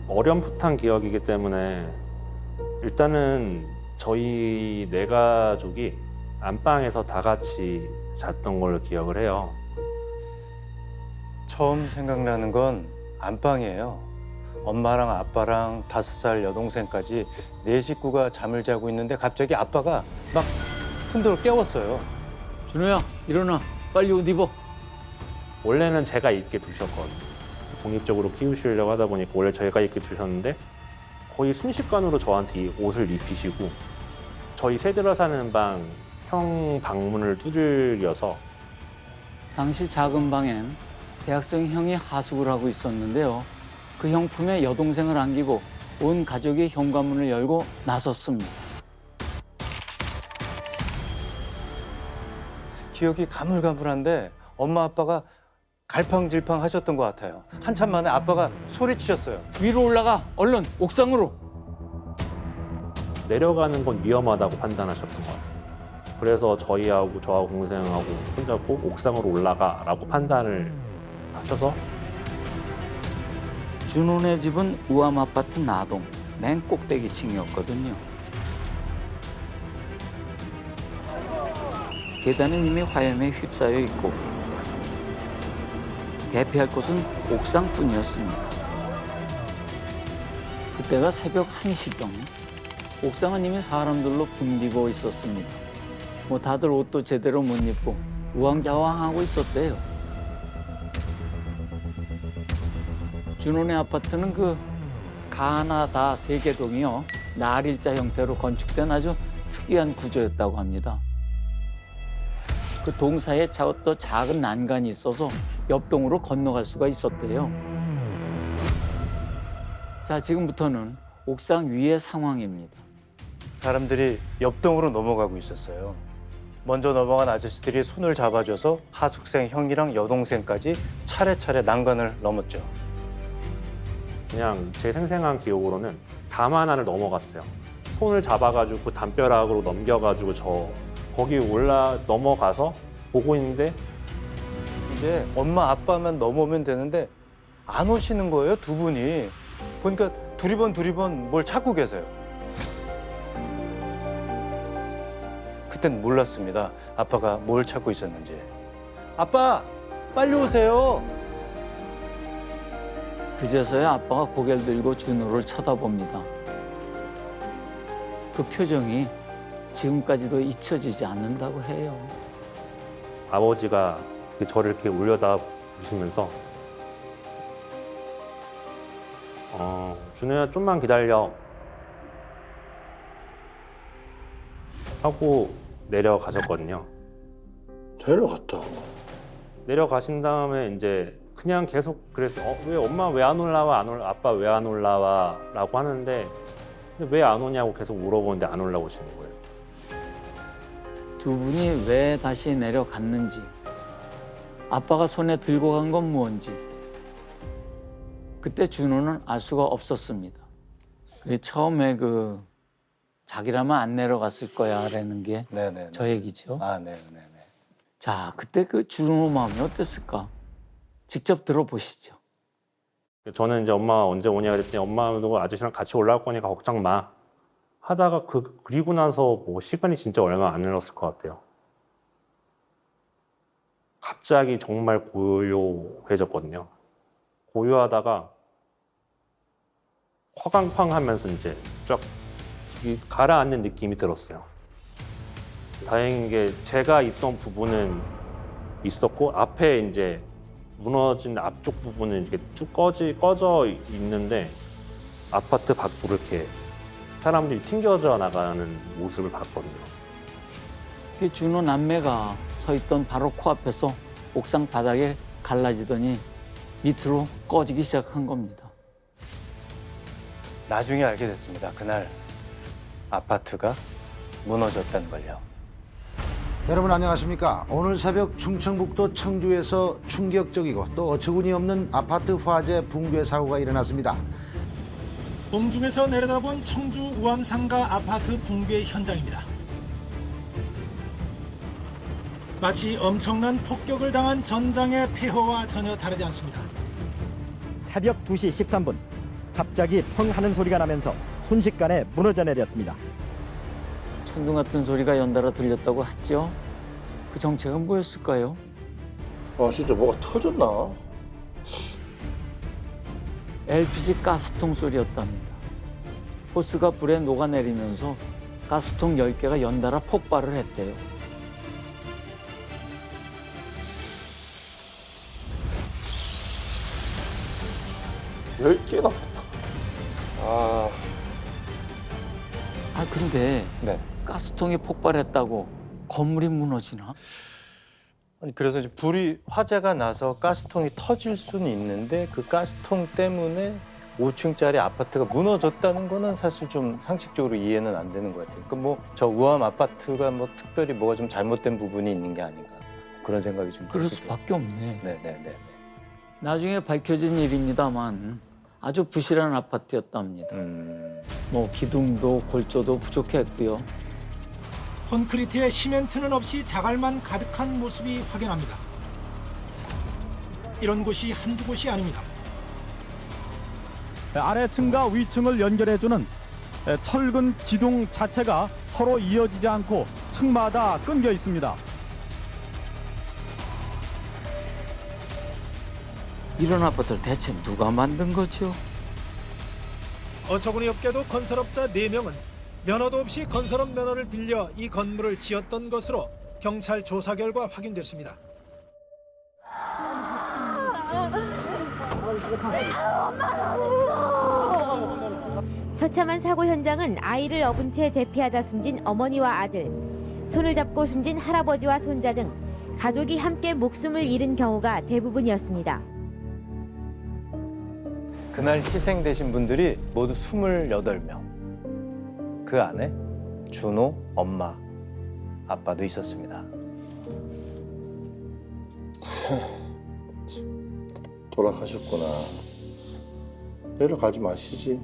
어렴풋한 기억이기 때문에 일단은 저희 네 가족이 안방에서 다 같이 잤던 걸로 기억을 해요. 처음 생각나는 건 안방이에요. 엄마랑 아빠랑 5살 여동생까지 네 식구가 잠을 자고 있는데 갑자기 아빠가 막 흔들어 깨웠어요. 준호야, 일어나. 빨리 옷 입어. 원래는 제가 입게 두셨거든요. 독립적으로 키우시려고 하다 보니까 원래 제가 입게 두셨는데 거의 순식간으로 저한테 이 옷을 입히시고 저희 세들어 사는 방 형 방문을 두들겨서 당시 작은 방엔 대학생 형이 하숙을 하고 있었는데요. 그 형 품에 여동생을 안기고 온 가족이 현관문을 열고 나섰습니다. 기억이 가물가물한데 엄마 아빠가 갈팡질팡 하셨던 것 같아요. 한참 만에 아빠가 소리치셨어요. 위로 올라가. 얼른 옥상으로. 내려가는 건 위험하다고 판단하셨던 것 같아요. 그래서 저희하고 저하고 동생하고 손잡고 옥상으로 올라가라고 판단을 하셔서 준호네 집은 우암 아파트 나동 맨 꼭대기층이었거든요. 계단은 이미 화염에 휩싸여 있고 대피할 곳은 옥상뿐이었습니다. 그때가 새벽 1시경. 옥상은 이미 사람들로 붐비고 있었습니다. 뭐 다들 옷도 제대로 못 입고 우왕좌왕하고 있었대요. 준호네 아파트는 그 가나다 세계동이요. 날일자 형태로 건축된 아주 특이한 구조였다고 합니다. 그 동 사이에 또 작은 난간이 있어서 옆동으로 건너갈 수가 있었대요. 자, 지금부터는 옥상 위의 상황입니다. 사람들이 옆동으로 넘어가고 있었어요. 먼저 넘어간 아저씨들이 손을 잡아줘서 하숙생 형이랑 여동생까지 차례차례 난간을 넘었죠. 그냥 제 생생한 기억으로는 담 하나를 넘어갔어요. 손을 잡아가지고 담벼락으로 넘겨가지고 저 거기 넘어가서 보고 있는데 이제 엄마 아빠만 넘어오면 되는데 안 오시는 거예요, 두 분이. 보니까 두리번 뭘 찾고 계세요. 그땐 몰랐습니다. 아빠가 뭘 찾고 있었는지. 아빠, 빨리 오세요. 그제서야 아빠가 고개를 들고 준호를 쳐다봅니다. 그 표정이 지금까지도 잊혀지지 않는다고 해요. 아버지가 저를 이렇게 올려다 보시면서 준호야 좀만 기다려 하고 내려가셨거든요. 데려갔다고. 내려가신 다음에 이제 그냥 계속 그래서 왜 엄마 왜 안 올라와 아빠 왜 안 올라와 라고 하는데 왜 안 오냐고 계속 물어보는데 안 올라오시는 거예요. 두 분이 왜 다시 내려갔는지, 아빠가 손에 들고 간 건 무언지, 그때 준호는 알 수가 없었습니다. 그게 처음에 자기라면 안 내려갔을 거야라는 게 네네. 저 얘기죠. 아, 네네네. 자, 그때 그 준호 마음이 어땠을까? 직접 들어보시죠. 저는 이제 엄마가 언제 오냐 그랬더니 엄마도 아저씨랑 같이 올라올 거니까 걱정 마 하다가 그리고 나서 뭐 시간이 진짜 얼마 안 흘렀을 것 같아요. 갑자기 정말 고요해졌거든요. 고요하다가 화강팡 하면서 이제 쫙 가라앉는 느낌이 들었어요. 다행인 게 제가 있던 부분은 있었고 앞에 이제 무너진 앞쪽 부분은 이렇게 쭉 꺼져 있는데 아파트 밖으로 이렇게 사람들이 튕겨져 나가는 모습을 봤거든요. 그 준호 남매가 서 있던 바로 코앞에서 옥상 바닥에 갈라지더니 밑으로 꺼지기 시작한 겁니다. 나중에 알게 됐습니다. 그날 아파트가 무너졌다는 걸요. 여러분 안녕하십니까? 오늘 새벽 충청북도 청주에서 충격적이고 또 어처구니 없는 아파트 화재 붕괴 사고가 일어났습니다. 공중에서 내려다본 청주 우암상가 아파트 붕괴 현장입니다. 마치 엄청난 폭격을 당한 전장의 폐허와 전혀 다르지 않습니다. 새벽 2시 13분 갑자기 펑 하는 소리가 나면서 순식간에 무너져 내렸습니다. 천둥 같은 소리가 연달아 들렸다고 했죠. 그 정체가 뭐였을까요? 아 진짜 뭐가 터졌나? LPG 가스통 소리였답니다. 호스가 불에 녹아내리면서 가스통 10개가 연달아 폭발을 했대요. 열 개나. 아 근데 네. 가스통이 폭발했다고 건물이 무너지나? 아니, 그래서 이제 불이 화재가 나서 가스통이 터질 수는 있는데 그 가스통 때문에 5층짜리 아파트가 무너졌다는 거는 사실 좀 상식적으로 이해는 안 되는 것 같아요. 그러니까 뭐 저 우암 아파트가 뭐 특별히 뭐가 좀 잘못된 부분이 있는 게 아닌가 그런 생각이 좀 그럴 들기도 수밖에 없네. 네네네. 나중에 밝혀진 일입니다만 아주 부실한 아파트였답니다. 뭐 기둥도 골조도 부족했고요. 콘크리트에 시멘트는 없이 자갈만 가득한 모습이 확연합니다. 이런 곳이 한두 곳이 아닙니다. 아래층과 위층을 연결해주는 철근 기둥 자체가 서로 이어지지 않고 층마다 끊겨 있습니다. 이런 아파트를 대체 누가 만든 거죠? 어처구니 없게도 건설업자 4명은 면허도 없이 건설업 면허를 빌려 이 건물을 지었던 것으로 경찰 조사 결과 확인됐습니다. 처참한 사고 현장은 아이를 업은 채 대피하다 숨진 어머니와 아들, 손을 잡고 숨진 할아버지와 손자 등 가족이 함께 목숨을 잃은 경우가 대부분이었습니다. 그날 희생되신 분들이 모두 28명. 그 안에 준호 엄마, 아빠도 있었습니다. 돌아가셨구나. 내려가지 마시지.